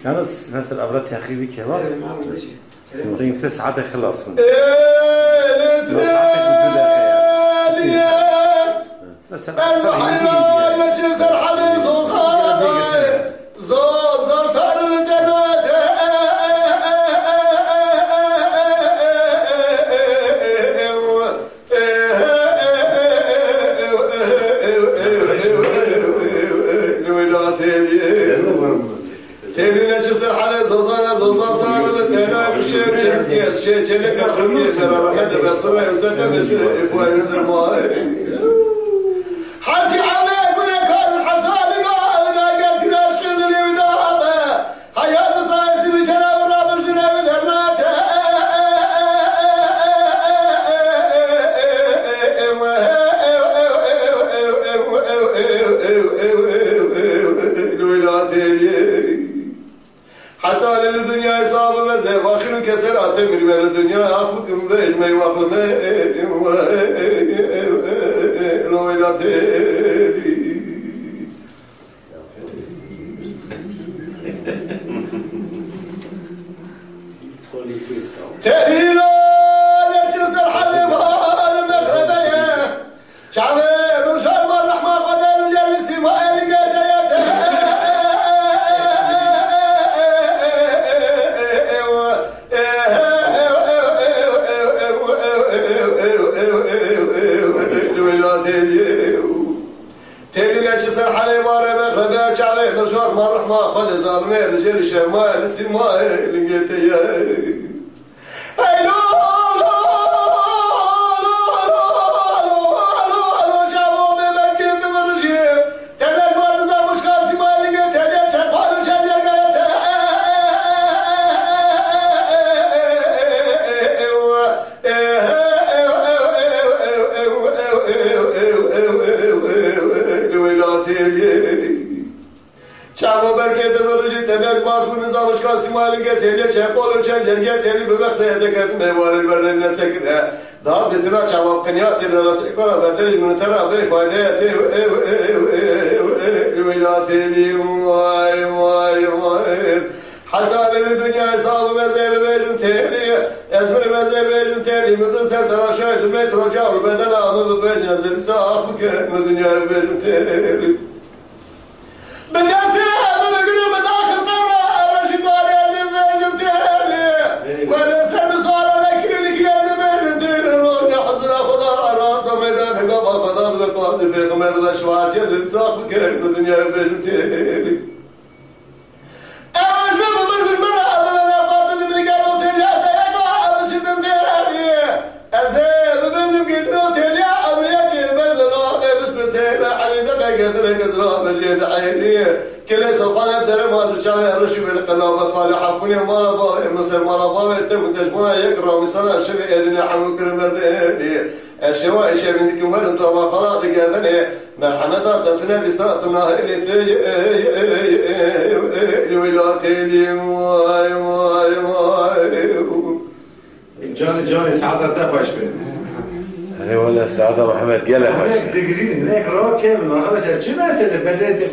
كانت مثل أبرات يا أخي بك يا بابا تنطيم 3 ساعات خلاص بس الحيوان مجلس الحديث وصار زوز صار الجنات تبي نجلس الحديث وصار زوز صار الجنات شيء شيء نقرب يسر رحمة بطرة يسر مسر إخوان مسر ماي حرجي عليك ولك الحصاد قال قال كراش خذ لي ودابه حياة صاير سبي شراب الرابر جناب ذرات حتى للدنيا يصاب مزه واخر كسر تمر من الدنيا اخبك بيج ما يواخل ما لو الى تهيلا نجلس الحلب المغربية شعبي بشار الرحمن قدر الجلس ما تيلي نجلس الحلب المغربية شعبي بشار الرحمن قدر زارمي الجلس ما السماء لقيتي شعبو بركة تبرجي تبيك باكو نظام شكاسي مالك تيلي شاقولو شنجرقة تيلي ببخت يدكت ميوار البردن نسكرها دار دتنا شعبو قنيات تيلي رسيقنا بردنج من ترى بي فايدة لويلاتي واي واي واي حتى للدنيا يصاب مزيل بيجم تيلي يسمر مزيل بيجم تيلي مثل سنترا شايد مترو جاور بدل عمل بيجم زل صافك من الدنيا بيجم تيلي بالناس بالقلوب داخل طرة رشيد لازم بيجم تيلي وانا سلم سؤال اذكر لك لازم بيجم تيلي روح يحضر خضار راسه ميدان قبا خضار بقاضي في خميد بشوات يزل صافك من الدنيا بيجم تيلي كل سوقنا بدر ما تشاهي رشي بالقلابة خالي حفوني ما ربا مصر ما ربا تم تجمعنا يقرأ مثلا شبه إذن حمو كرم مردني الشواء شيء من ذيك مرم طبعا خلاص قردني مرحمة تتنا لساتنا اللي تي الولاتي لي واي واي واي جاني سعادة دفعش بيه أنا ولا سعادة محمد قال هناك تقرين هناك رواد كامل ما خلص شو ما سنة بدأت